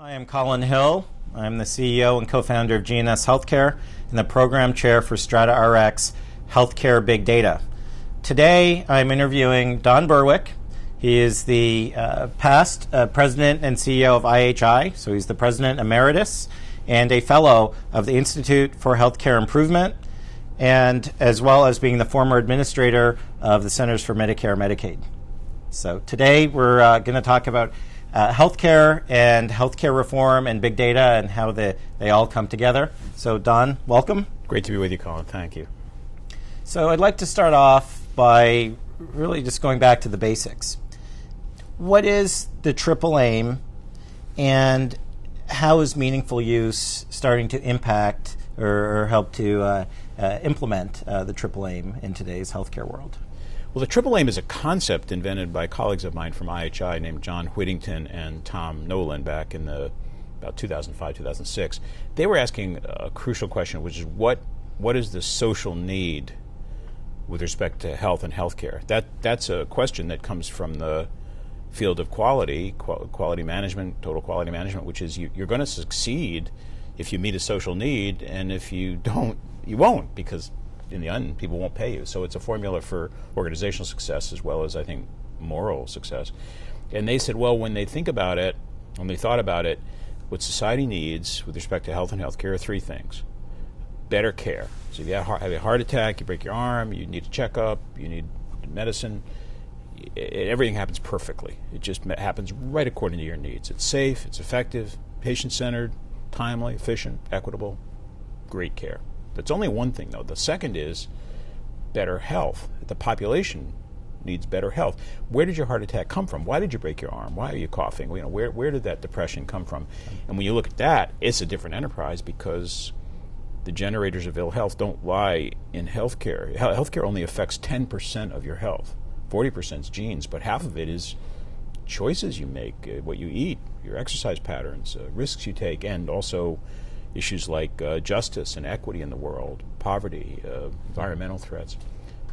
Hi, I'm Colin Hill. I'm the CEO and co-founder of GNS Healthcare and the program chair for StrataRx Healthcare Big Data. Today, I'm interviewing Don Berwick. He is the past president and CEO of IHI, so he's the president emeritus and a fellow of the Institute for Healthcare Improvement, and as well as being the former administrator of the Centers for Medicare and Medicaid. So today, we're going to talk about healthcare and healthcare reform and big data and how they all come together. So Don, welcome. Great to be with you, Colin. Thank you. So I'd like to start off by really just going back to the basics. What is the triple aim, and how is meaningful use starting to impact or help to implement the triple aim in today's healthcare world? Well, the triple aim is a concept invented by colleagues of mine from IHI named John Whittington and Tom Nolan back in about 2005, 2006. They were asking a crucial question, which is what is the social need with respect to health and healthcare? That's a question that comes from the field of quality management, total quality management, which is you're going to succeed if you meet a social need, and if you don't, you won't, because in the end, people won't pay you. So it's a formula for organizational success as well as, I think, moral success. And they said, well, when they thought about it, what society needs with respect to health and healthcare are three things. Better care. So if you have a heart attack, you break your arm, you need a checkup, you need medicine, everything happens perfectly. It just happens right according to your needs. It's safe, it's effective, patient-centered, timely, efficient, equitable, great care. That's only one thing, though. The second is better health. The population needs better health. Where did your heart attack come from? Why did you break your arm? Why are you coughing? Where did that depression come from? And when you look at that, it's a different enterprise, because the generators of ill health don't lie in healthcare. Healthcare only affects 10% of your health. 40% is genes, but half of it is choices you make, what you eat, your exercise patterns, risks you take, and also issues like justice and equity in the world, poverty, environmental threats.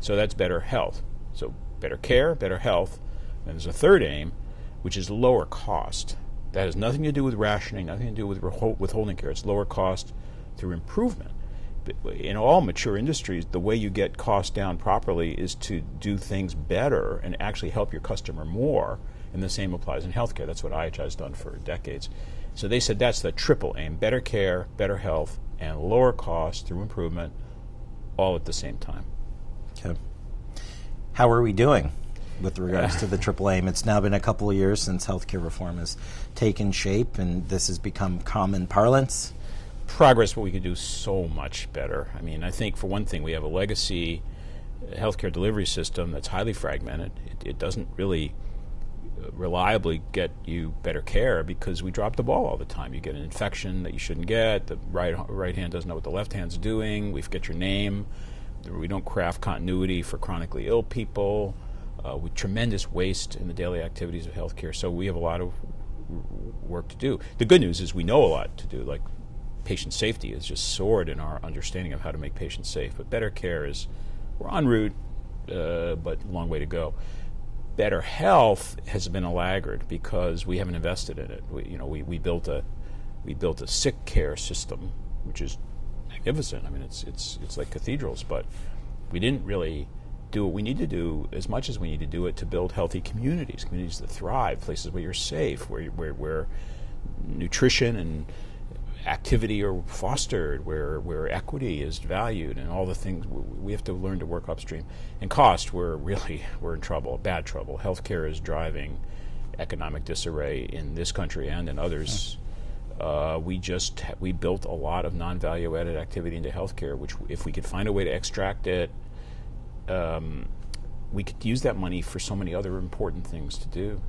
So that's better health. So better care, better health. And there's a third aim, which is lower cost. That has nothing to do with rationing, nothing to do with withholding care. It's lower cost through improvement. In all mature industries, the way you get costs down properly is to do things better and actually help your customer more. And the same applies in healthcare. That's what IHI has done for decades. So they said that's the triple aim: better care, better health, and lower cost through improvement, all at the same time. Okay. How are we doing with regards to the triple aim? It's now been a couple of years since healthcare reform has taken shape, and this has become common parlance. Progress, but we could do so much better. I mean, I think for one thing, we have a legacy healthcare delivery system that's highly fragmented. It doesn't really reliably get you better care because we drop the ball all the time. You get an infection that you shouldn't get. The right hand doesn't know what the left hand's doing. We forget your name. We don't craft continuity for chronically ill people. With tremendous waste in the daily activities of healthcare. So we have a lot of work to do. The good news is we know a lot to do. Like patient safety has just soared in our understanding of how to make patients safe. But better care is, we're en route, but a long way to go. Better health has been a laggard because we haven't invested in it. We built a sick care system, which is magnificent. I mean, it's like cathedrals, but we didn't really do what we need to do as much as we need to do it to build healthy communities that thrive, places where you're safe, where nutrition and activity are fostered, where equity is valued, and all the things. We have to learn to work upstream. And cost, we're in trouble, bad trouble. Healthcare is driving economic disarray in this country and in others. We built a lot of non-value added activity into healthcare, which if we could find a way to extract it, we could use that money for so many other important things to do.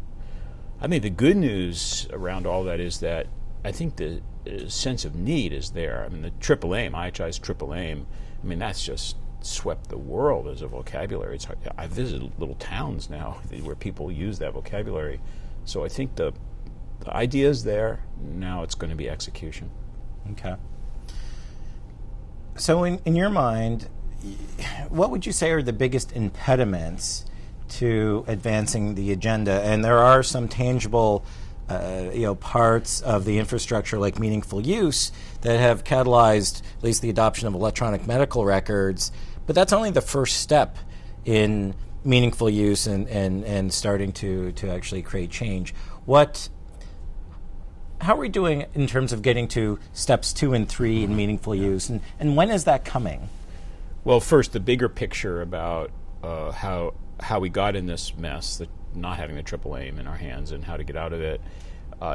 I think the good news around all that is that I think the sense of need is there. I mean, the triple aim, IHI's triple aim, I mean, that's just swept the world as a vocabulary. I visit little towns now where people use that vocabulary. So I think the idea is there. Now it's going to be execution. Okay. So in your mind, what would you say are the biggest impediments to advancing the agenda? And there are some tangible parts of the infrastructure like meaningful use that have catalyzed at least the adoption of electronic medical records. But that's only the first step in meaningful use and starting to actually create change. How are we doing in terms of getting to steps 2 and 3 in meaningful use, and when is that coming? Well, first, the bigger picture about how we got in this mess, not having the triple aim in our hands, and how to get out of it.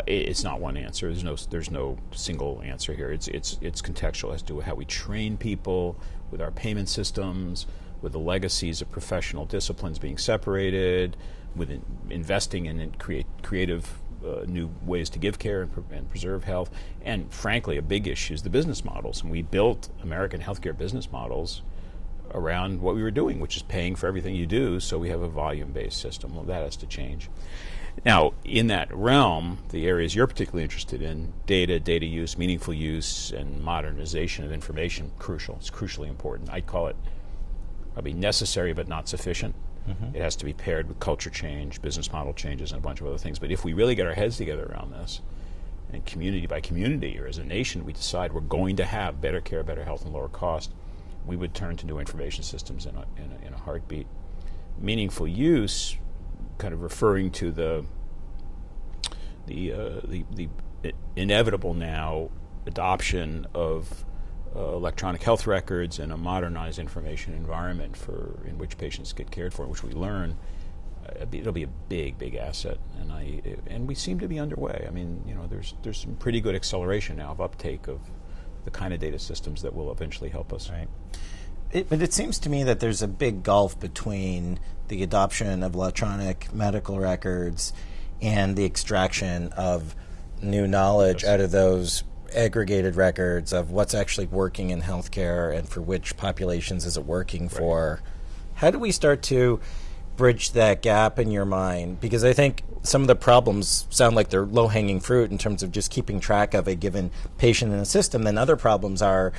It's not one answer. There's no single answer here. It's contextual as to how we train people with our payment systems, with the legacies of professional disciplines being separated, with investing in creative new ways to give care and preserve health. And frankly, a big issue is the business models. And we built American healthcare business models around what we were doing, which is paying for everything you do, so we have a volume-based system. Well, that has to change. Now, in that realm, the areas you're particularly interested in, data use, meaningful use, and modernization of information, crucial. It's crucially important. I'd call it probably necessary but not sufficient. Mm-hmm. It has to be paired with culture change, business model changes, and a bunch of other things. But if we really get our heads together around this, and community by community, or as a nation, we decide we're going to have better care, better health, and lower cost, we would turn to new information systems in a heartbeat. Meaningful use, kind of referring to the inevitable now adoption of electronic health records and a modernized information environment in which patients get cared for, which we learn. It'll be a big asset, and we seem to be underway. I mean, there's some pretty good acceleration now of uptake of the kind of data systems that will eventually help us. Right. But it seems to me that there's a big gulf between the adoption of electronic medical records and the extraction of new knowledge out of those aggregated records of what's actually working in healthcare and for which populations is it working for. How do we start to bridge that gap in your mind? Because I think some of the problems sound like they're low-hanging fruit in terms of just keeping track of a given patient in a system, then other problems are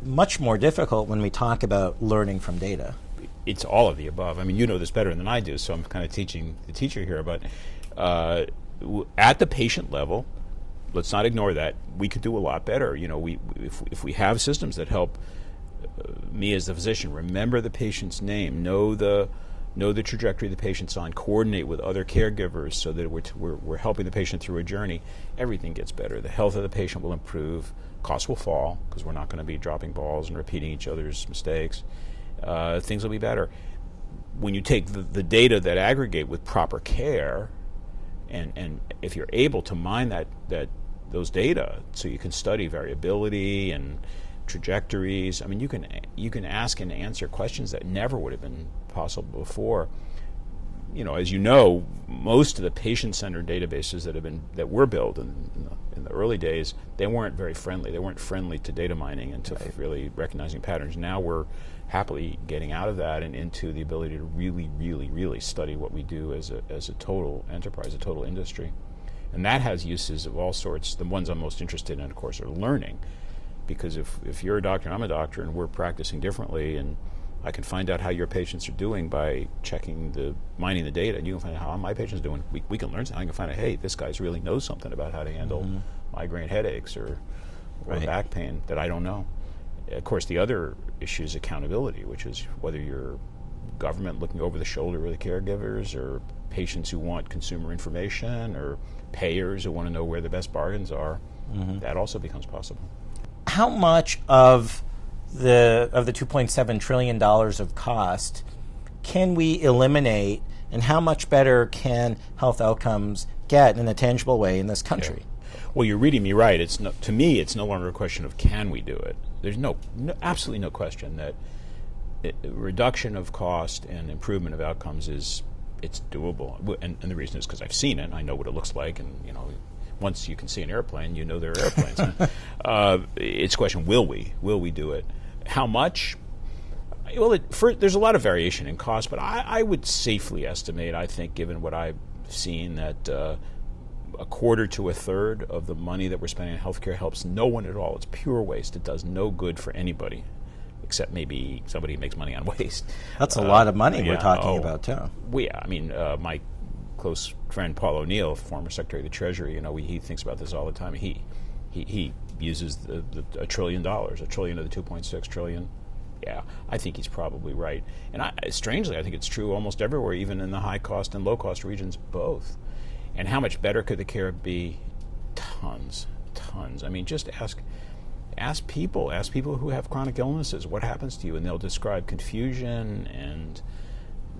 much more difficult when we talk about learning from data. It's all of the above. I mean, you know this better than I do, so I'm kind of teaching the teacher here. But at the patient level, let's not ignore that. We could do a lot better. If we have systems that help me as the physician remember the patient's name, know the trajectory the patient's on, coordinate with other caregivers so that we're helping the patient through a journey, everything gets better. The health of the patient will improve. Costs will fall because we're not going to be dropping balls and repeating each other's mistakes. Things will be better. When you take the data that aggregate with proper care, and if you're able to mine those data so you can study variability and trajectories, I mean, you can ask and answer questions that never would have been possible before. As you know, most of the patient-centered databases that were built in the early days, they weren't very friendly. They weren't friendly to data mining and to really recognizing patterns. Now we're happily getting out of that and into the ability to really, really, really study what we do as a total enterprise, a total industry. And that has uses of all sorts. The ones I'm most interested in, of course, are learning. Because if you're a doctor and I'm a doctor and we're practicing differently, and I can find out how your patients are doing by mining the data, and you can find out how my patient's doing. We can learn something. I can find out, hey, this guy really knows something about how to handle migraine headaches or back pain that I don't know. Of course, the other issue is accountability, which is whether you're government looking over the shoulder of the caregivers, or patients who want consumer information, or payers who want to know where the best bargains are. That also becomes possible. How much of the $2.7 trillion of cost can we eliminate, and how much better can health outcomes get in a tangible way in this country? Yeah. Well, you're reading me right. To me, it's no longer a question of can we do it. There's absolutely no question that reduction of cost and improvement of outcomes it's doable. And the reason is because I've seen it. I know what it looks like, and once you can see an airplane, there are airplanes. It's a question: will we do it? How much? Well, there's a lot of variation in cost, but I would safely estimate, I think, given what I've seen, that a quarter to a third of the money that we're spending on healthcare helps no one at all. It's pure waste. It does no good for anybody, except maybe somebody who makes money on waste. That's a lot of money we're talking about, too. Well, yeah, I mean, close friend Paul O'Neill, former Secretary of the Treasury, he thinks about this all the time. He uses $1 trillion, $1 trillion of the 2.6 trillion. Yeah, I think he's probably right. And strangely, I think it's true almost everywhere, even in the high-cost and low-cost regions, both. And how much better could the care be? Tons. I mean, just ask people who have chronic illnesses, what happens to you? And they'll describe confusion and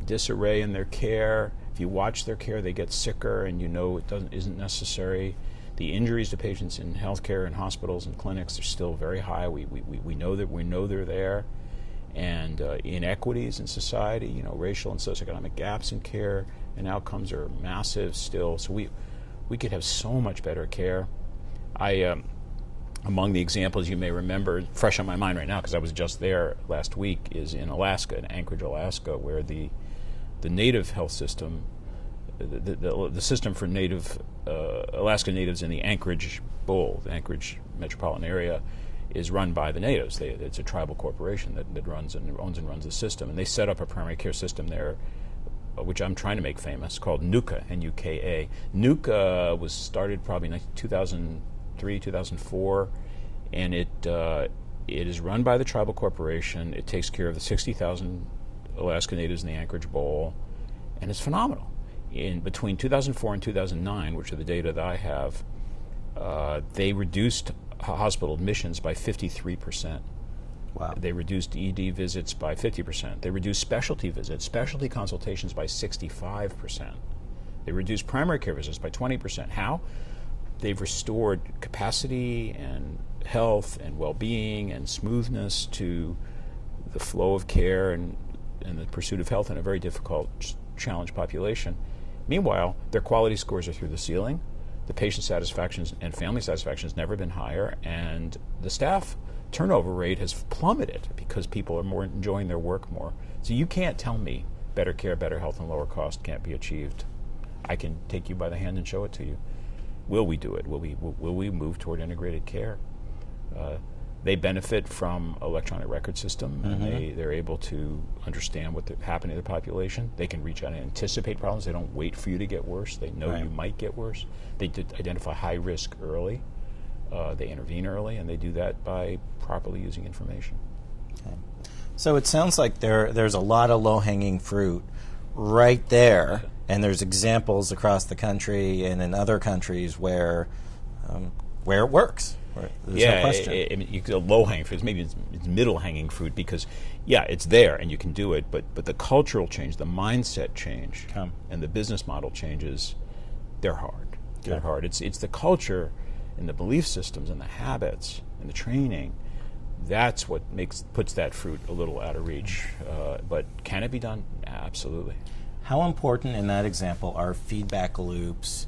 disarray in their care. If you watch their care, they get sicker, and isn't necessary. The injuries to patients in healthcare and hospitals and clinics are still very high. We know they're there. And inequities in society, racial and socioeconomic gaps in care and outcomes are massive still. So we could have so much better care. Among the examples you may remember, fresh on my mind right now because I was just there last week, is in Alaska, in Anchorage, Alaska, where the native health system, the system for native Alaska natives in the Anchorage Bowl, the Anchorage metropolitan area, is run by the natives. It's a tribal corporation that owns and runs the system. And they set up a primary care system there, which I'm trying to make famous, called NUCA, N-U-K-A. NUCA was started probably in 2003, 2004, and it is run by the tribal corporation. It takes care of the 60,000 Alaska natives in the Anchorage Bowl, and it's phenomenal. In between 2004 and 2009, which are the data that I have, they reduced hospital admissions by 53%. Wow. They reduced ED visits by 50%. They reduced specialty visits, specialty consultations by 65%. They reduced primary care visits by 20%. How? They've restored capacity and health and well-being and smoothness to the flow of care and the pursuit of health in a very difficult, challenged population. Meanwhile, their quality scores are through the ceiling. The patient satisfaction and family satisfaction has never been higher, and the staff turnover rate has plummeted because people are more enjoying their work more. So you can't tell me better care, better health, and lower cost can't be achieved. I can take you by the hand and show it to you. Will we do it? Will we move toward integrated care? They benefit from electronic record system, and they're able to understand what's happening to the population. They can reach out and anticipate problems. They don't wait for you to get worse. They know you might get worse. They identify high risk early. They intervene early, and they do that by properly using information. Okay. So it sounds like there's a lot of low-hanging fruit right there, and there's examples across the country and in other countries where it works. There's no question. Low-hanging fruit. Maybe it's middle-hanging fruit because, it's there and you can do it, but the cultural change, the mindset change, and the business model changes, they're hard. They're hard. It's the culture and the belief systems and the habits and the training. That's what puts that fruit a little out of reach. But can it be done? Absolutely. How important in that example are feedback loops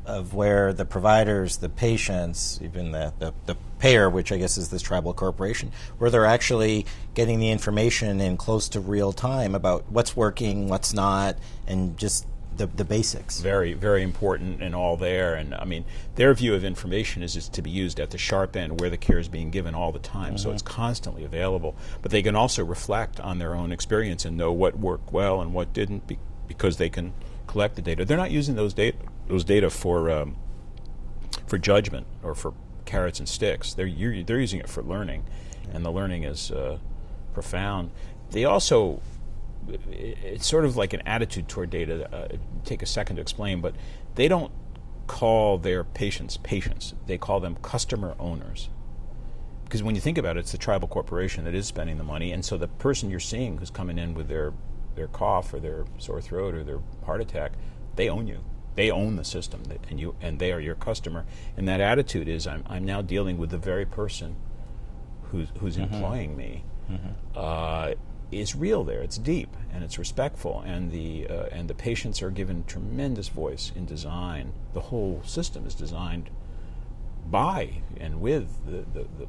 of where the providers, the patients, even the payer, which I guess is this tribal corporation, where they're actually getting the information in close to real time about what's working, what's not, and just the basics? Very, very important and all there. And I mean, their view of information is to be used at the sharp end where the care is being given all the time. So it's constantly available. But they can also reflect on their own experience and know what worked well and what didn't because they can collect the data. They're not using those data for judgment or for carrots and sticks. They're using it for learning, and the learning is profound. They also, it's sort of like an attitude toward data. Take a second to explain, but they don't call their patients. They call them customer owners. Because when you think about it, it's the tribal corporation that is spending the money, and so the person you're seeing who's coming in with their cough or their sore throat or their heart attack, they own you. They own the system, and they are your customer. And that attitude is, I'm now dealing with the very person who's employing me. Is real there. It's deep and it's respectful, and the patients are given tremendous voice in design. The whole system is designed by and with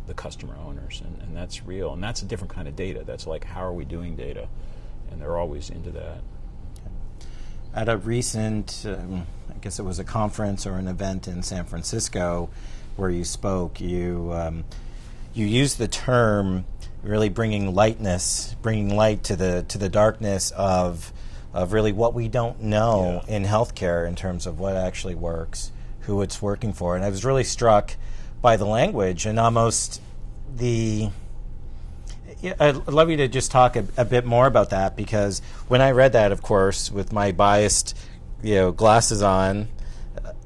the customer owners, and that's real. And that's a different kind of data. That's like, how are we doing data? And they're always into that. At a recent, I guess it was a conference or an event in San Francisco where you spoke, you used the term really bringing light to the darkness of of really what we don't know in healthcare in terms of what actually works, who it's working for. And I was really struck by the language and almost the... I'd love you to just talk a bit more about that, because when I read that, of course, with my biased glasses on,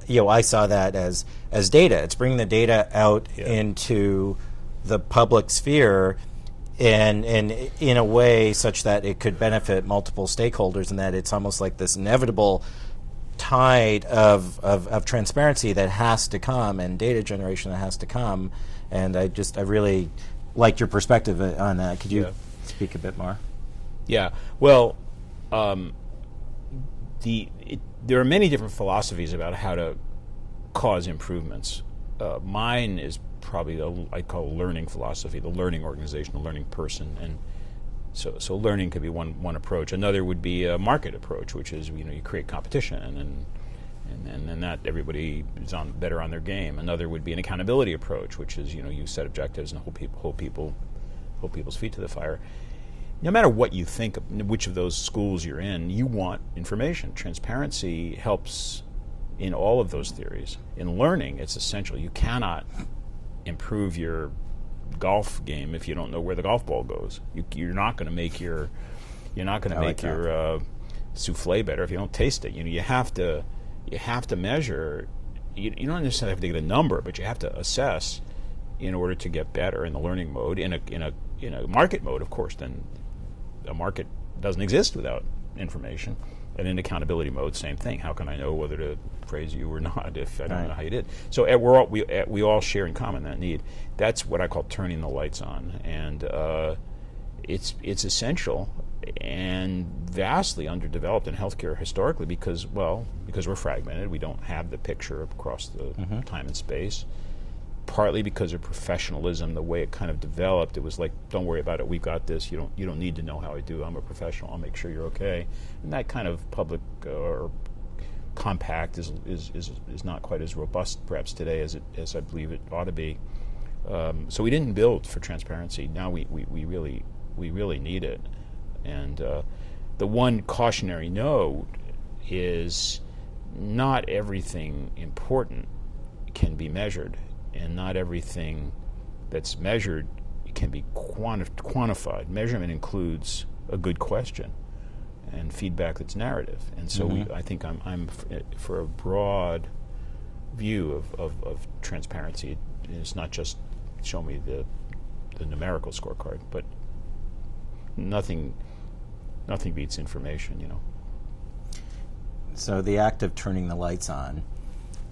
I saw that as data. It's bringing the data out into the public sphere and in a way such that it could benefit multiple stakeholders, and that it's almost like this inevitable tide of transparency that has to come and data generation that has to come. And I really liked your perspective on that. Could you speak a bit more? Yeah. Well, there are many different philosophies about how to cause improvements. Mine is probably I call learning philosophy, the learning organization, the learning person, and so learning could be one approach. Another would be a market approach, which is you create competition and then that everybody is better on their game. Another would be an accountability approach, which is you set objectives and hold people's feet to the fire. No matter what you think, which of those schools you're in, you want information. Transparency helps in all of those theories. In learning, it's essential. You cannot improve your golf game if you don't know where the golf ball goes. You're not going to make your souffle better if you don't taste it. You have to measure. You don't necessarily have to get a number, but you have to assess in order to get better in the learning mode. In a market mode, of course, then a market doesn't exist without information. And in accountability mode, same thing. How can I know whether to praise you or not if I don't know how you did? So we all share in common that need. That's what I call turning the lights on, and it's essential and vastly underdeveloped in healthcare historically because we're fragmented. We don't have the picture across the time and space. Partly because of professionalism, the way it kind of developed, it was like, don't worry about it, we've got this. You don't need to know how I do. I'm a professional. I'll make sure you're okay. And that kind of public or compact is not quite as robust perhaps today as I believe it ought to be. So we didn't build for transparency. Now we really need it. And the one cautionary note is not everything important can be measured. And not everything that's measured can be quantified. Measurement includes a good question and feedback that's narrative. And so I think I'm for a broad view of transparency. It's not just show me the numerical scorecard, but nothing beats information. So the act of turning the lights on,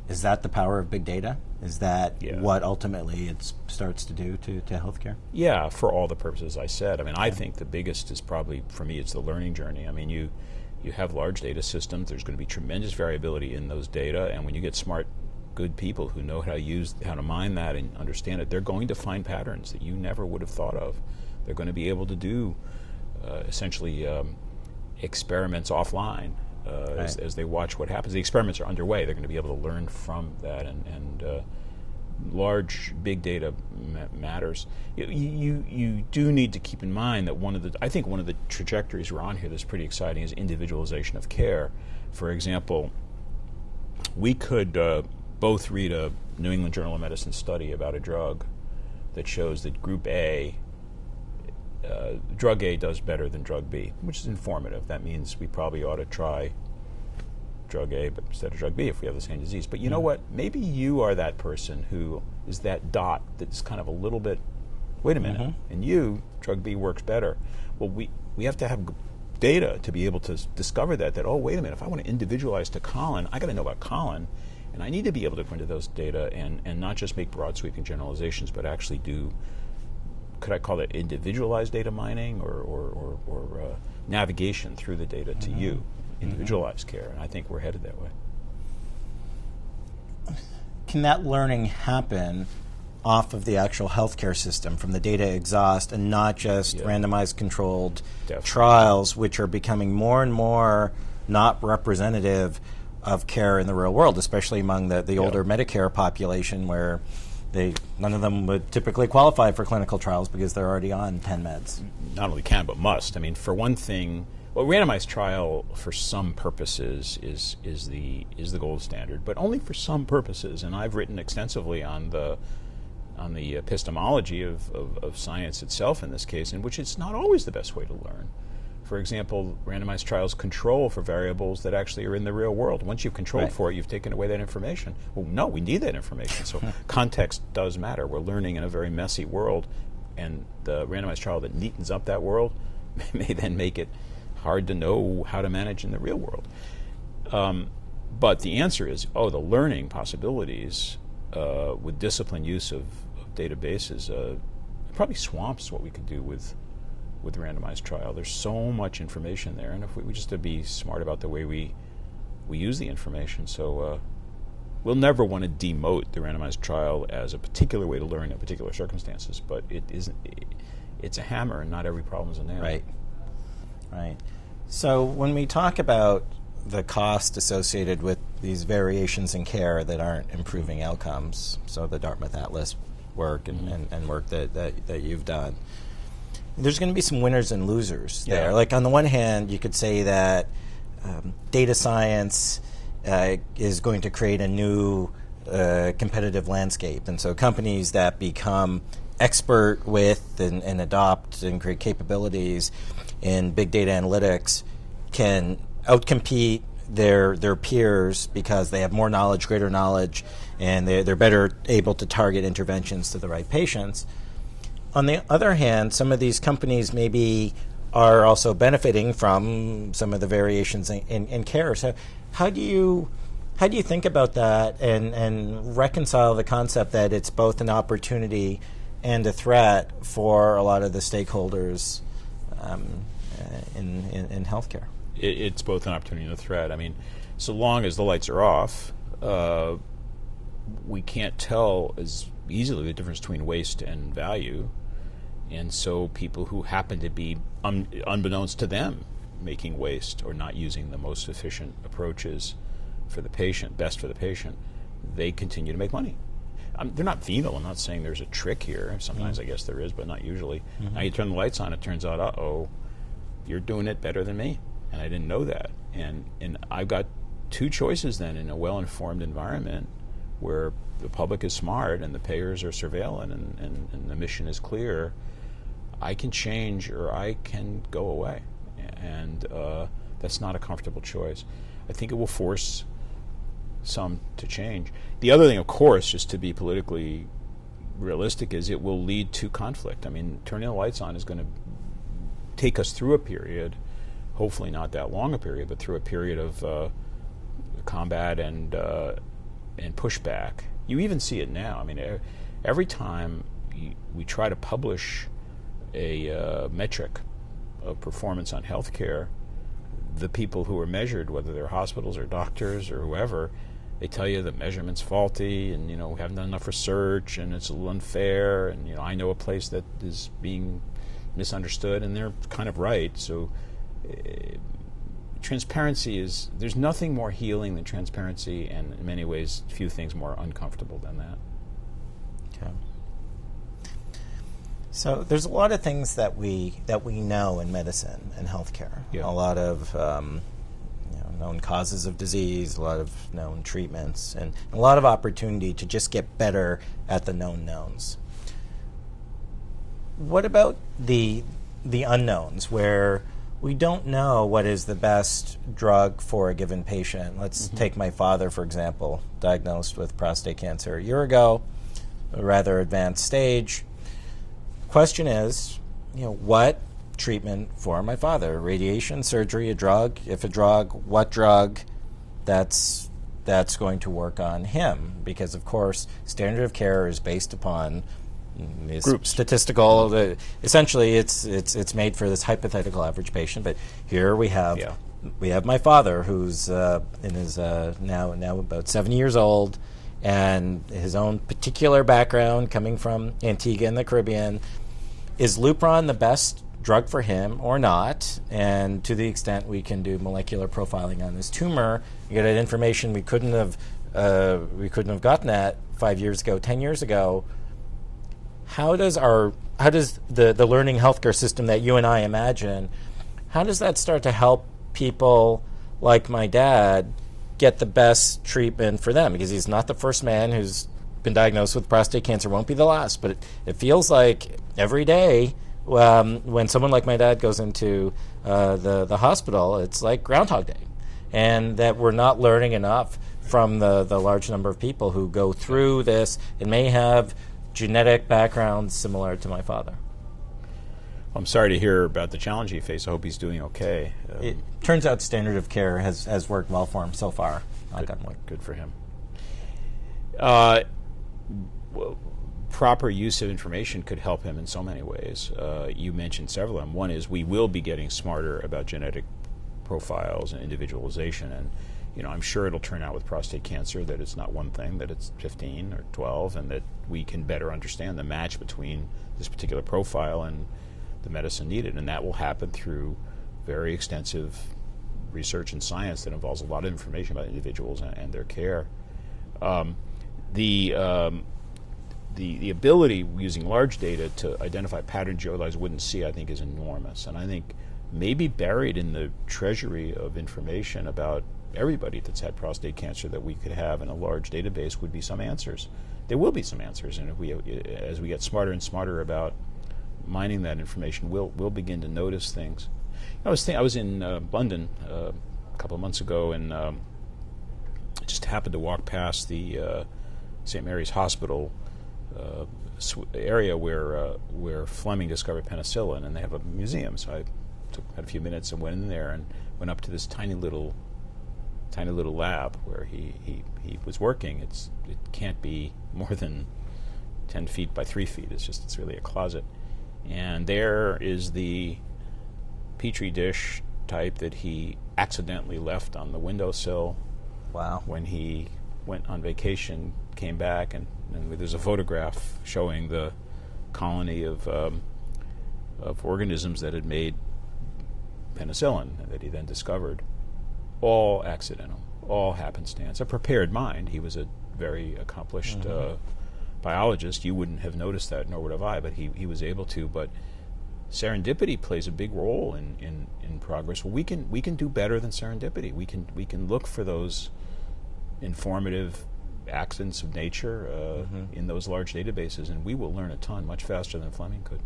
is that the power of big data? Is that what ultimately it starts to do to healthcare? Yeah, for all the purposes I said. I mean, I think the biggest is probably, for me, it's the learning journey. I mean, you have large data systems. There's going to be tremendous variability in those data, and when you get smart, good people who know how to mine that and understand it, they're going to find patterns that you never would have thought of. They're going to be able to do essentially experiments offline. As they watch what happens. The experiments are underway. They're going to be able to learn from that, and large, big data matters. You do need to keep in mind that one of the trajectories we're on here that's pretty exciting is individualization of care. For example, we could both read a New England Journal of Medicine study about a drug that shows that Group A, drug A does better than drug B, which is informative. That means we probably ought to try drug A but instead of drug B if we have the same disease. But you know what? Maybe you are that person who is that dot that's kind of a little bit, wait a minute, and drug B works better. Well, we have to have data to be able to discover that, oh, wait a minute, if I want to individualize to Colin, I got to know about Colin, and I need to be able to go into those data and not just make broad sweeping generalizations, but actually do, could I call it individualized data mining or navigation through the data to you, individualized care, and I think we're headed that way. Can that learning happen off of the actual healthcare system from the data exhaust and not just randomized controlled trials, which are becoming more and more not representative of care in the real world, especially among the older Medicare population where none of them would typically qualify for clinical trials because they're already on 10 meds. Not only can, but must. I mean, for one thing, Well, randomized trial for some purposes is the gold standard, but only for some purposes. And I've written extensively on the epistemology of science itself in this case, in which it's not always the best way to learn. For example, randomized trials control for variables that actually are in the real world. Once you've controlled for it, you've taken away that information. Well, no, we need that information. So context does matter. We're learning in a very messy world, and the randomized trial that neatens up that world may then make it hard to know how to manage in the real world. But the answer is, the learning possibilities with disciplined use of databases probably swamps what we could do with randomized trial. There's so much information there, and if we just to be smart about the way we use the information. So we'll never want to demote the randomized trial as a particular way to learn in particular circumstances, but it isn't. It's a hammer, and not every problem is a nail. Right. So when we talk about the cost associated with these variations in care that aren't improving outcomes, so the Dartmouth Atlas work and work that you've done, there's going to be some winners and losers there. Like on the one hand, you could say that data science is going to create a new competitive landscape. And so companies that become expert with and adopt and create capabilities in big data analytics can outcompete their peers because they have more knowledge, greater knowledge, and they're better able to target interventions to the right patients. On the other hand, some of these companies maybe are also benefiting from some of the variations in care. So how do you think about that and reconcile the concept that it's both an opportunity and a threat for a lot of the stakeholders in healthcare? It's both an opportunity and a threat. I mean, so long as the lights are off, we can't tell as easily the difference between waste and value. And so people who happen to be, unbeknownst to them, making waste or not using the most efficient approaches for the patient, best for the patient, they continue to make money. They're not venal. I'm not saying there's a trick here. Sometimes I guess there is, but not usually. Now you turn the lights on, it turns out, you're doing it better than me. And I didn't know that. And I've got two choices then in a well-informed environment where the public is smart and the payers are surveillant and the mission is clear. I can change or I can go away. And that's not a comfortable choice. I think it will force some to change. The other thing, of course, just to be politically realistic, is it will lead to conflict. I mean, turning the lights on is going to take us through a period, hopefully not that long a period, but through a period of combat and pushback. You even see it now. I mean, every time we try to publish a metric of performance on healthcare, the people who are measured, whether they're hospitals or doctors or whoever, they tell you the measurement's faulty and, we haven't done enough research and it's a little unfair and, I know a place that is being misunderstood, and they're kind of right. So transparency there's nothing more healing than transparency, and in many ways, few things more uncomfortable than that. Okay. So there's a lot of things that we know in medicine and healthcare. Yeah. A lot of known causes of disease, a lot of known treatments, and a lot of opportunity to just get better at the known knowns. What about the unknowns, where we don't know what is the best drug for a given patient? Let's take my father, for example, diagnosed with prostate cancer a year ago, a rather advanced stage. Question is, what treatment for my father? Radiation, surgery, a drug? If a drug, what drug that's going to work on him? Because, of course, standard of care is based upon groups. Statistical. Essentially, it's made for this hypothetical average patient. But here we have my father, who's in his now about 70 years old, and his own particular background coming from Antigua in the Caribbean. Is Lupron the best drug for him or not? And to the extent we can do molecular profiling on this tumor, you get information we couldn't have gotten that 5 years ago, 10 years ago. How does the learning healthcare system that you and I imagine how does that start to help people like my dad get the best treatment for them? Because he's not the first man who's been diagnosed with prostate cancer, won't be the last, but it feels like every day when someone like my dad goes into the hospital, it's like Groundhog Day, and that we're not learning enough from the large number of people who go through this and may have genetic backgrounds similar to my father. I'm sorry to hear about the challenge he faced. I hope he's doing okay. It turns out standard of care has worked well for him so far. Good for him. Proper use of information could help him in so many ways. You mentioned several of them. One is we will be getting smarter about genetic profiles and individualization, and I'm sure it'll turn out with prostate cancer that it's not one thing, that it's 15 or 12, and that we can better understand the match between this particular profile and the medicine needed, and that will happen through very extensive research and science that involves a lot of information about individuals and their care. The ability using large data to identify patterns you otherwise wouldn't see, I think, is enormous, and I think maybe buried in the treasury of information about everybody that's had prostate cancer that we could have in a large database would be some answers. There will be some answers, and as we get smarter and smarter about mining that information, we'll begin to notice things. I was in London a couple of months ago, and I just happened to walk past the St. Mary's Hospital area where Fleming discovered penicillin, and they have a museum. So I had a few minutes and went in there and went up to this tiny little lab where he was working. It can't be more than 10 feet by 3 feet. It's really a closet. And there is the Petri dish type that he accidentally left on the windowsill. Wow. When he went on vacation, came back, and there's a photograph showing the colony of organisms that had made penicillin that he then discovered. All accidental, all happenstance. A prepared mind. He was a very accomplished biologist. You wouldn't have noticed that, nor would have I, but he was able to. But serendipity plays a big role in progress. Well, we can do better than serendipity. We can look for those informative accidents of nature in those large databases, and we will learn a ton much faster than Fleming could.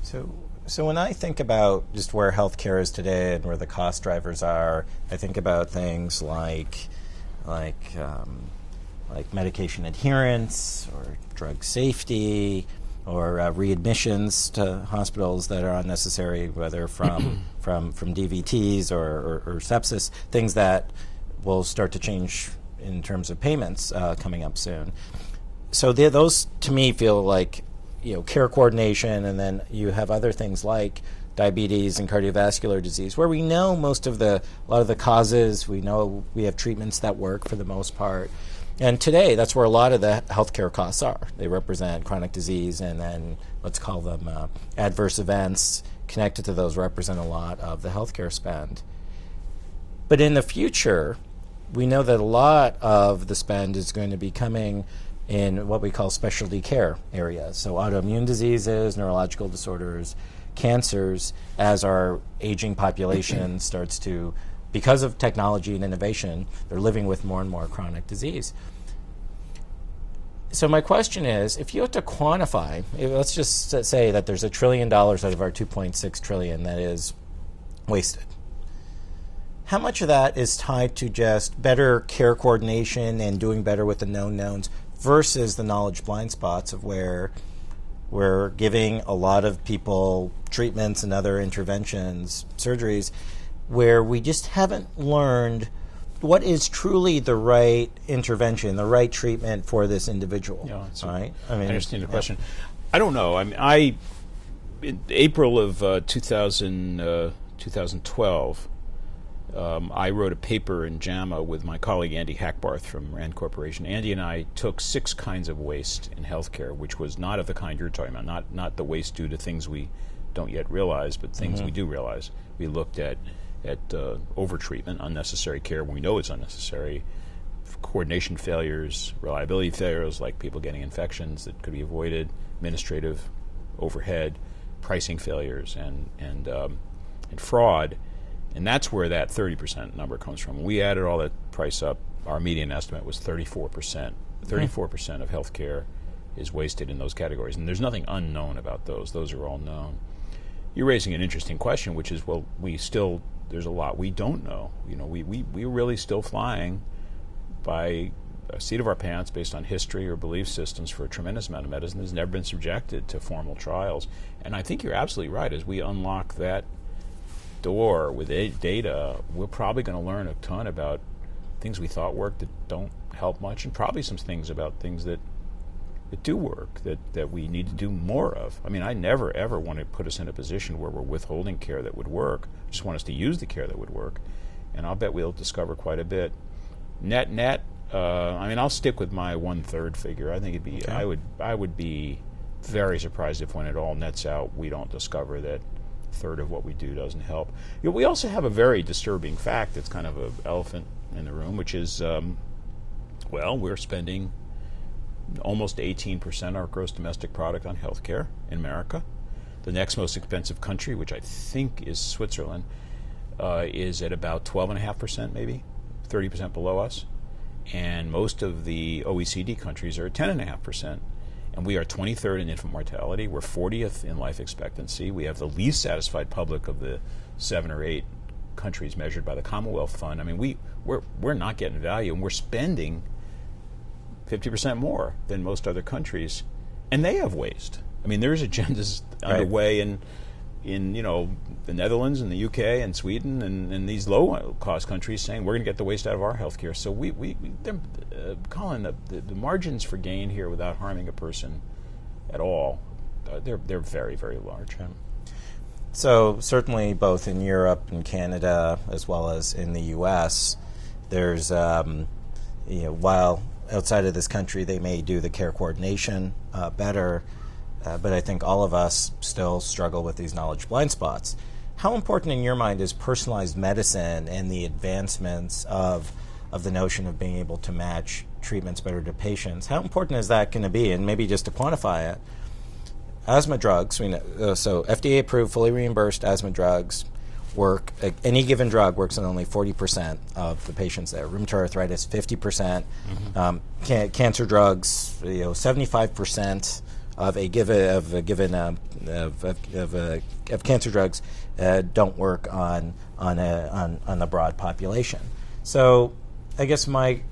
So when I think about just where healthcare is today and where the cost drivers are, I think about things like medication adherence or drug safety or readmissions to hospitals that are unnecessary, whether from DVTs or sepsis, things that will start to change in terms of payments coming up soon. So those to me feel like care coordination, and then you have other things like diabetes and cardiovascular disease, where we know a lot of the causes. We know we have treatments that work for the most part. And today, that's where a lot of the healthcare costs are. They represent chronic disease, and then let's call them adverse events connected to those represent a lot of the healthcare spend. But in the future, we know that a lot of the spend is going to be coming in what we call specialty care areas. So autoimmune diseases, neurological disorders, cancers, as our aging population starts to, because of technology and innovation, they're living with more and more chronic disease. So my question is, if you have to quantify, let's just say that there's $1 trillion out of our $2.6 trillion that is wasted. How much of that is tied to just better care coordination and doing better with the known knowns versus the knowledge blind spots of where we're giving a lot of people treatments and other interventions, surgeries, where we just haven't learned what is truly the right intervention, the right treatment for this individual? Yeah, right? I understand the question. I don't know. In April of 2012, I wrote a paper in JAMA with my colleague Andy Hackbarth from RAND Corporation. Andy and I took 6 kinds of waste in healthcare, which was not of the kind you're talking about, not the waste due to things we don't yet realize, but things we do realize. We looked at overtreatment, unnecessary care when we know it's unnecessary, coordination failures, reliability failures like people getting infections that could be avoided, administrative overhead, pricing failures and fraud, and that's where that 30% number comes from. When we added all that price up, our median estimate was 34%. 34% of healthcare is wasted in those categories, and there's nothing unknown about those. Those are all known. You're raising an interesting question, which is, well, there's a lot we don't know. We're really still flying by a seat of our pants based on history or belief systems for a tremendous amount of medicine that's never been subjected to formal trials. And I think you're absolutely right. As we unlock that door with data, we're probably going to learn a ton about things we thought worked that don't help much, and probably some things about things that do work that we need to do more of. I mean, I never ever want to put us in a position where we're withholding care that would work. I just want us to use the care that would work, and I'll bet we'll discover quite a bit. Net, I'll stick with my 1/3 figure. I think it'd be. Okay. I would be very surprised if, when it all nets out, we don't discover that a third of what we do doesn't help. We also have a very disturbing fact that's kind of an elephant in the room, which is, we're spending almost 18% of our gross domestic product on healthcare in America. The next most expensive country, which I think is Switzerland, is at about 12.5%, maybe 30% below us. And most of the OECD countries are at 10.5%. And we are 23rd in infant mortality. We're 40th in life expectancy. We have the least satisfied public of the 7 or 8 countries measured by the Commonwealth Fund. I mean, we're not getting value, and we're spending 50% more than most other countries, and they have waste. I mean, there's agendas underway in the Netherlands and the UK and Sweden and these low-cost countries saying we're going to get the waste out of our healthcare. So Colin, the margins for gain here without harming a person at all, they're very, very large. So certainly both in Europe and Canada as well as in the U.S., there's while outside of this country, they may do the care coordination better, but I think all of us still struggle with these knowledge blind spots. How important in your mind is personalized medicine and the advancements of the notion of being able to match treatments better to patients? How important is that going to be? And maybe just to quantify it, asthma drugs, so FDA-approved, fully reimbursed asthma drugs work. Any given drug works on only 40% of the patients there. Rheumatoid arthritis, 50%. Mm-hmm. Cancer drugs, 75% of cancer drugs don't work on the broad population. So, I guess my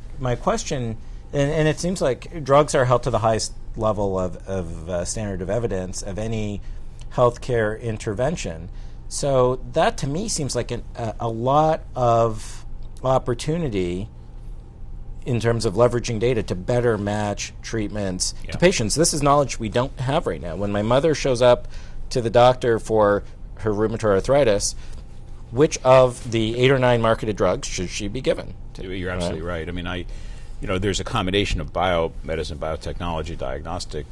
question, and it seems like drugs are held to the highest level of standard of evidence of any healthcare intervention. So that to me seems like a lot of opportunity in terms of leveraging data to better match treatments to patients. This is knowledge we don't have right now. When my mother shows up to the doctor for her rheumatoid arthritis, which of the 8 or 9 marketed drugs should she be given? You're absolutely right. I mean, there's a combination of biomedicine, biotechnology, diagnostic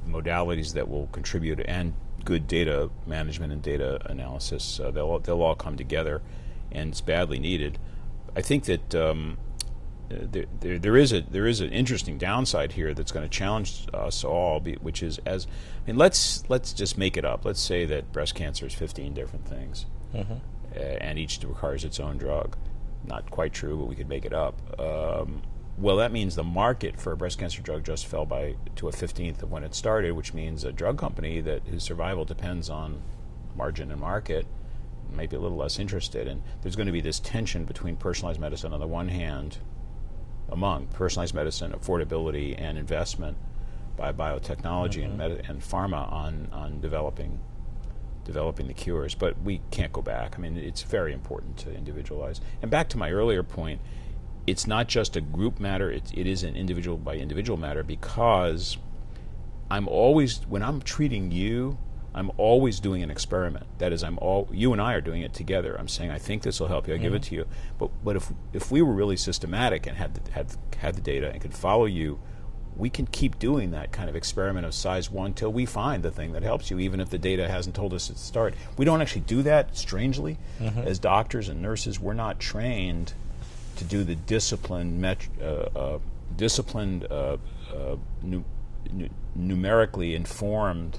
modalities that will contribute, and good data management and data analysis. They'll all come together, and it's badly needed. I think that there is an interesting downside here that's going to challenge us all, which is let's just make it up. Let's say that breast cancer is 15 different things, mm-hmm. And each requires its own drug. Not quite true, but we could make it up. Well, that means the market for a breast cancer drug just fell to a 15th of when it started, which means a drug company whose survival depends on margin and market might be a little less interested. And there's going to be this tension between personalized medicine on the one hand, among personalized medicine, affordability, and investment by biotechnology mm-hmm. and pharma on developing the cures. But we can't go back. I mean, it's very important to individualize. And back to my earlier point, it's not just a group matter, it is an individual by individual matter, because when I'm treating you, I'm always doing an experiment. That is, you and I are doing it together. I'm saying, I think this will help you, I give it to you. But if we were really systematic and had the data and could follow you, we can keep doing that kind of experiment of size 1 till we find the thing that helps you, even if the data hasn't told us at the start. We don't actually do that, strangely. Mm-hmm. As doctors and nurses, we're not trained to do the numerically informed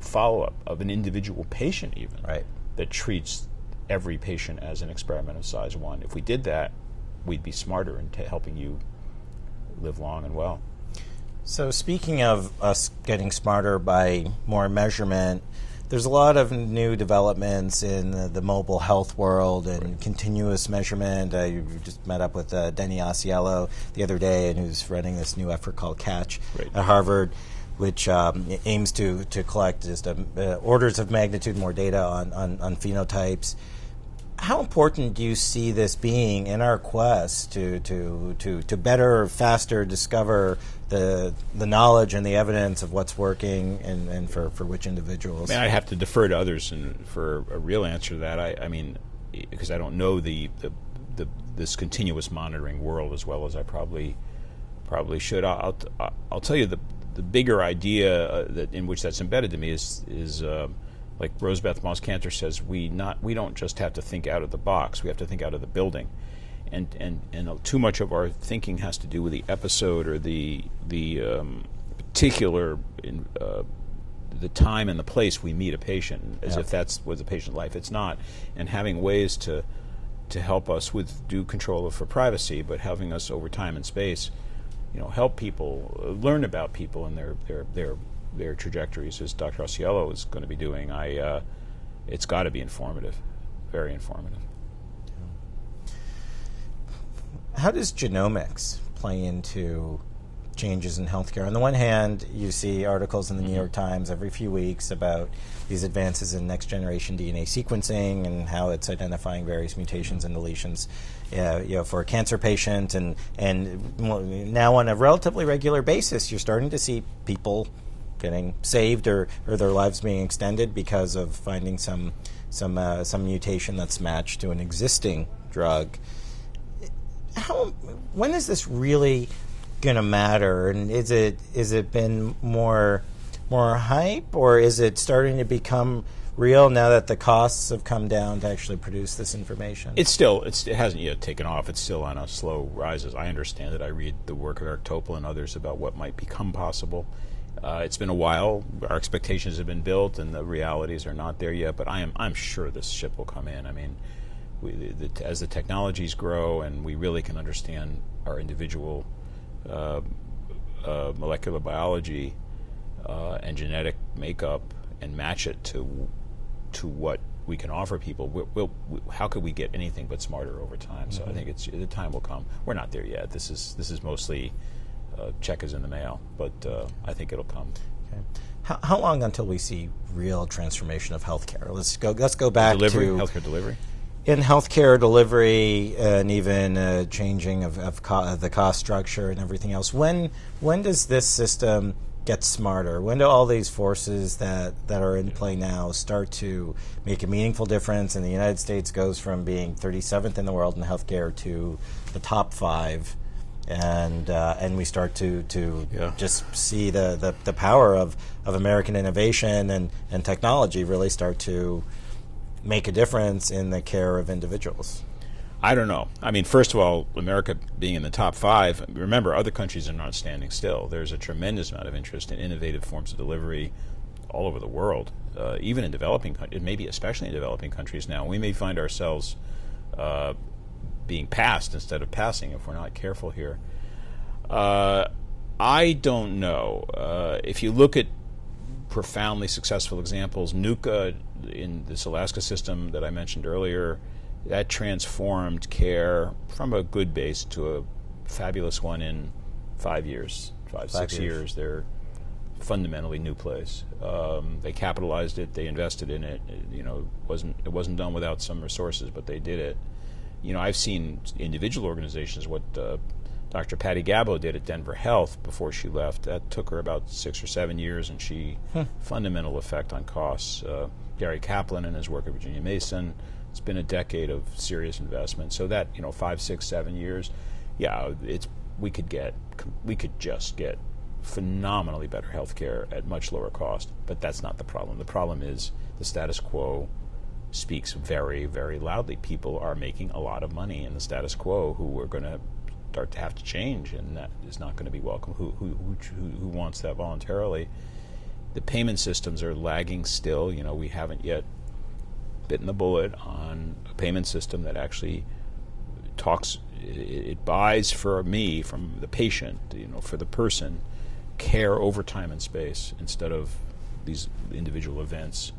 follow-up of an individual patient even, Right. that treats every patient as an experiment of size 1. If we did that, we'd be smarter in helping you live long and well. So speaking of us getting smarter by more measurement, there's a lot of new developments in the mobile health world and continuous measurement. I just met up with Denny Ausiello the other day, and who's running this new effort called CATCH at Harvard, which aims to collect just orders of magnitude more data on phenotypes. How important do you see this being in our quest to better, faster discover the knowledge and the evidence of what's working and for which individuals? I mean, I have to defer to others for a real answer to that. I mean, because I don't know this continuous monitoring world as well as I probably should. I'll tell you the bigger idea that in which that's embedded to me is like Rosebeth Moss-Kanter says, we don't just have to think out of the box, we have to think out of the building. And too much of our thinking has to do with the episode or the particular the time and the place we meet a patient, as if that's was a patient life. It's not. And having ways to help us with due control for privacy, but having us over time and space, help people learn about people and their trajectories, as Dr. Ausiello is going to be doing. It's got to be informative, very informative. How does genomics play into changes in healthcare? On the one hand, you see articles in the New York Times every few weeks about these advances in next-generation DNA sequencing and how it's identifying various mutations and deletions, for a cancer patient. And now on a relatively regular basis, you're starting to see people getting saved or their lives being extended because of finding some mutation that's matched to an existing drug. When is this really going to matter? And is it been more hype, or is it starting to become real now that the costs have come down to actually produce this information? It hasn't yet taken off. It's still on a slow rise, as I understand it. I read the work of Eric Topol and others about what might become possible. It's been a while. Our expectations have been built, and the realities are not there yet. But I'm sure this ship will come in. I mean, as the technologies grow and we really can understand our individual molecular biology and genetic makeup and match it to what we can offer people, how could we get anything but smarter over time? So I think the time will come. We're not there yet. This is mostly check is in the mail, but I think it'll come. Okay. How long until we see real transformation of healthcare? Let's go back to healthcare delivery. In healthcare delivery and even changing of the cost structure and everything else. When does this system get smarter? When do all these forces that are in play now start to make a meaningful difference, and the United States goes from being 37th in the world in healthcare to the top 5? And we start to just see the power of American innovation and technology really start to make a difference in the care of individuals. I don't know. I mean, first of all, America being in the top 5, remember, other countries are not standing still. There's a tremendous amount of interest in innovative forms of delivery all over the world, even in developing countries, maybe especially in developing countries now. We may find ourselves being passed instead of passing if we're not careful here. I don't know. If you look at profoundly successful examples, NUCA in this Alaska system that I mentioned earlier, that transformed care from a good base to a fabulous one in 5 years, 6 years. They're a fundamentally new place. They capitalized it, they invested in it. It wasn't done without some resources, but they did it. I've seen individual organizations, what Dr. Patty Gabo did at Denver Health before she left. That took her about 6 or 7 years, and she fundamental effect on costs. Gary Kaplan and his work at Virginia Mason. It's been a decade of serious investment. So that 5, 6, 7 years, we could just get phenomenally better health care at much lower cost. But that's not the problem. The problem is the status quo speaks very, very loudly. People are making a lot of money in the status quo who are going to start to have to change, and that is not going to be welcome. Who wants that voluntarily? The payment systems are lagging still. We haven't yet bitten the bullet on a payment system that actually talks. It buys for me, from the patient, for the person, care over time and space instead of these individual events.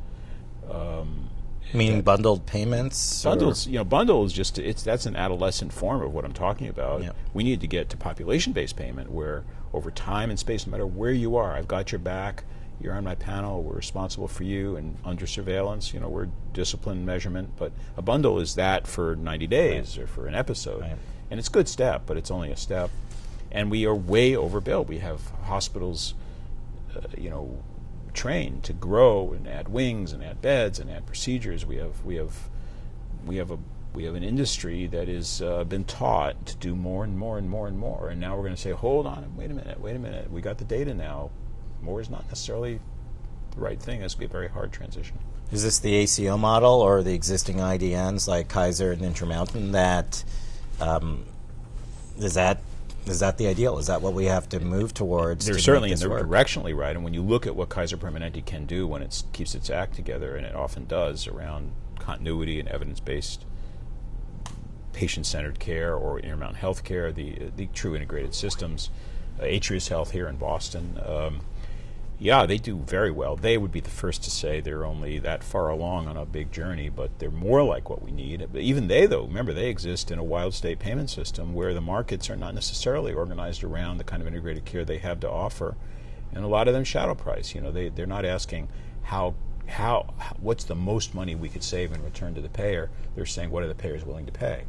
Meaning bundled payments? Bundles, bundle is that's an adolescent form of what I'm talking about. Yep. We need to get to population-based payment where over time and space, no matter where you are, I've got your back, you're on my panel, we're responsible for you, and under surveillance, we're discipline measurement. But a bundle is that for 90 days or for an episode. Right. And it's a good step, but it's only a step. And we are way overbilled. We have hospitals, trained to grow and add wings and add beds and add procedures. We have an industry that has been taught to do more and more and more and more. And now we're going to say, hold on, wait a minute. We got the data now. More is not necessarily the right thing. This will be a very hard transition. Is this the ACO model or the existing IDNs like Kaiser and Intermountain that is that the ideal? Is that what we have to move towards? They're certainly and they're directionally right. And when you look at what Kaiser Permanente can do when it keeps its act together, and it often does, around continuity and evidence-based patient-centered care, or Intermountain Healthcare, the true integrated systems, Atrius Health here in Boston, they do very well. They would be the first to say they're only that far along on a big journey, but they're more like what we need. But even they, though, remember, they exist in a wild state payment system where the markets are not necessarily organized around the kind of integrated care they have to offer. And a lot of them shadow price. They're not asking what's the most money we could save in return to the payer. They're saying, what are the payers willing to pay?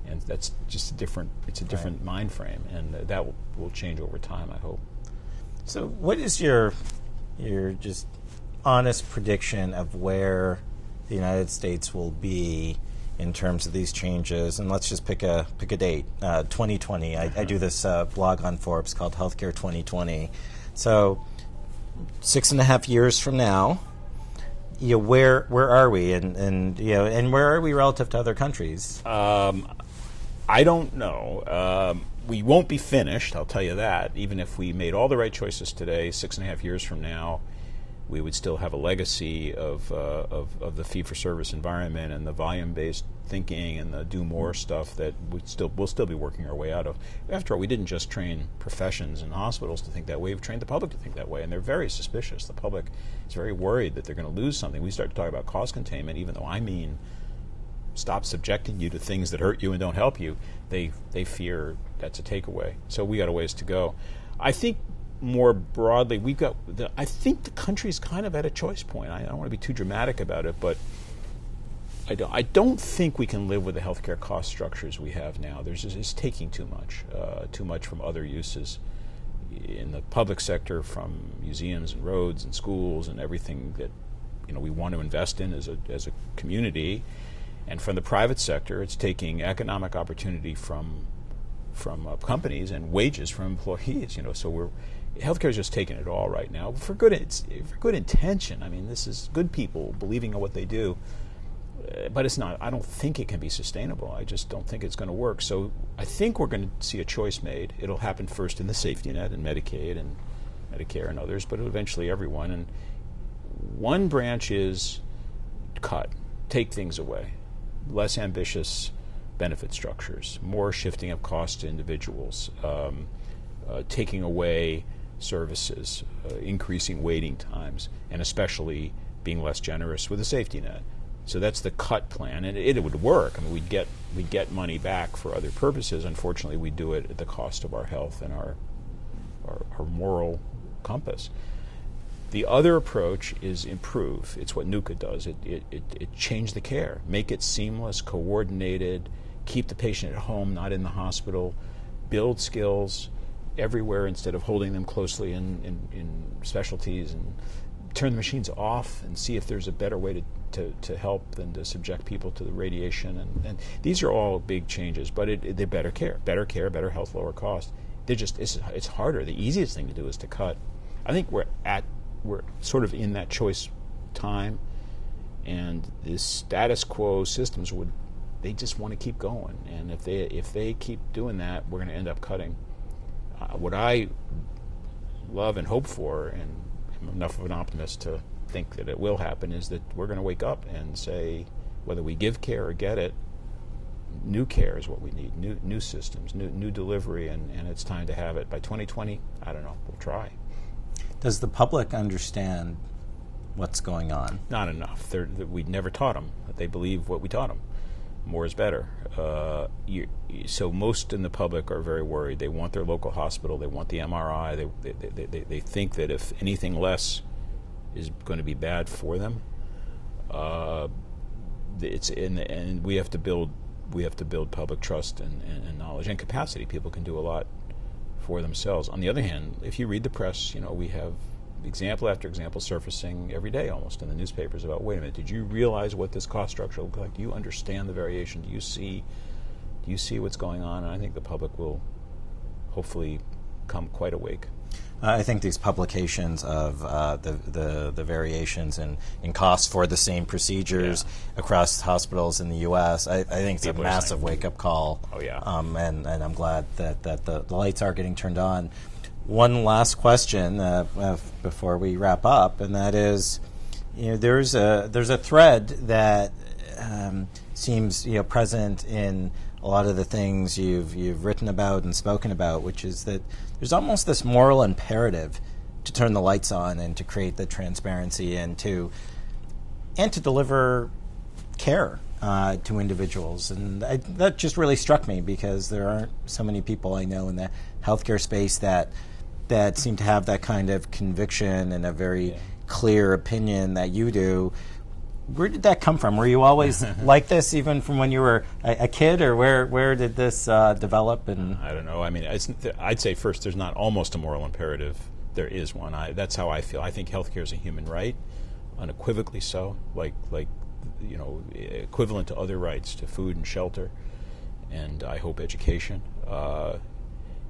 And that's just a different mind frame, and that will change over time, I hope. So what is your just honest prediction of where the United States will be in terms of these changes? And let's just pick a date, 2020. I do this blog on Forbes called Healthcare 2020. So 6.5 years from now, where are we, and where are we relative to other countries? I don't know. We won't be finished, I'll tell you that. Even if we made all the right choices today, 6.5 years from now, we would still have a legacy of the fee-for-service environment and the volume-based thinking and the do more stuff that we'll still be working our way out of. After all, we didn't just train professions and hospitals to think that way. We've trained the public to think that way, and they're very suspicious. The public is very worried that they're going to lose something. We start to talk about cost containment, even though I mean stop subjecting you to things that hurt you and don't help you. They fear that's a takeaway. So we got a ways to go. I think more broadly, I think the country's kind of at a choice point. I don't want to be too dramatic about it, but I don't think we can live with the healthcare cost structures we have now. It's taking too much from other uses in the public sector, from museums and roads and schools and everything that we want to invest in as a community. And from the private sector, it's taking economic opportunity from companies and wages from employees. So healthcare is just taking it all right now for good intention. I mean, this is good people believing in what they do, but it's not. I don't think it can be sustainable. I just don't think it's going to work. So I think we're going to see a choice made. It'll happen first in the safety net and Medicaid and Medicare and others, but eventually everyone. And one branch is take things away. Less ambitious benefit structures, more shifting of cost to individuals, taking away services, increasing waiting times, and especially being less generous with a safety net. So that's the cut plan, and it would work. I mean, we'd get money back for other purposes. Unfortunately, we do it at the cost of our health and our moral compass. The other approach is improve. It's what NUCA does. It change the care, make it seamless, coordinated, keep the patient at home, not in the hospital, build skills everywhere instead of holding them closely in specialties, and turn the machines off and see if there's a better way to help than to subject people to the radiation. And these are all big changes, but they're better care, better health, lower cost. It's harder. The easiest thing to do is to cut. I think we're sort of in that choice time, and the status quo systems they just want to keep going, and if they keep doing that, we're going to end up cutting. What I love and hope for and enough of an optimist to think that it will happen, is that we're going to wake up and say, whether we give care or get it, new care is what we need, new systems, new delivery, and it's time to have it. By 2020, I don't know, we'll try. Does the public understand what's going on? Not enough. We never taught them. They believe what we taught them. More is better. So most in the public are very worried. They want their local hospital. They want the MRI. They think that if anything less is going to be bad for them. And we have to build public trust and knowledge and capacity. People can do a lot for themselves. On the other hand, if you read the press, we have example after example surfacing every day almost in the newspapers about, wait a minute, did you realize what this cost structure looks like? Do you understand the variation? Do you see what's going on? And I think the public will hopefully come quite awake. I think these publications of the variations in costs for the same procedures across hospitals in the U.S., I think it's People a massive wake-up call. Oh, yeah. And I'm glad that the lights are getting turned on. One last question before we wrap up, and that is, there's a thread that seems present in a lot of the things you've written about and spoken about, which is that there's almost this moral imperative to turn the lights on and to create the transparency and to deliver care to individuals. And that just really struck me, because there aren't so many people I know in the healthcare space that seem to have that kind of conviction and a very clear opinion that you do. Where did that come from? Were you always like this, even from when you were a kid, or where did this develop? And I don't know. I mean, I'd say first, there's not almost a moral imperative. There is one. That's how I feel. I think healthcare is a human right, unequivocally so, like equivalent to other rights, to food and shelter, and I hope education.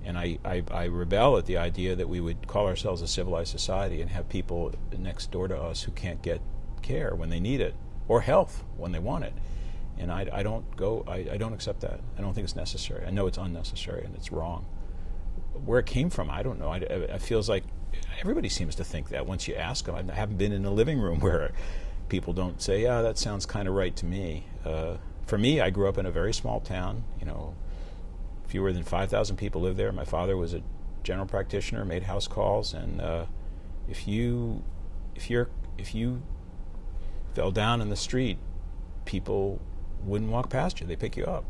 And I rebel at the idea that we would call ourselves a civilized society and have people next door to us who can't get care when they need it, or health when they want it. And I don't accept that. I don't think it's necessary. I know it's unnecessary and it's wrong. Where it came from, I don't know. It feels like everybody seems to think that once you ask them. I haven't been in a living room where people don't say, yeah, that sounds kind of right to me. For me, I grew up in a very small town. Fewer than 5,000 people live there. My father was a general practitioner, made house calls, and if you fell down in the street, people wouldn't walk past you. They pick you up.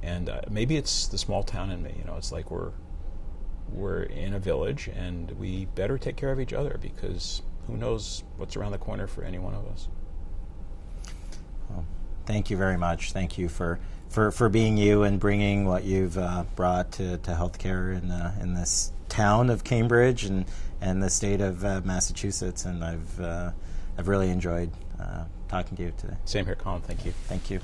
And maybe it's the small town in me. It's like we're in a village, and we better take care of each other, because who knows what's around the corner for any one of us. Well, thank you very much. Thank you for being you and bringing what you've brought to healthcare in this town of Cambridge and the state of Massachusetts. And I've really enjoyed talking to you today. Same here, Colin. Thank you. Thank you.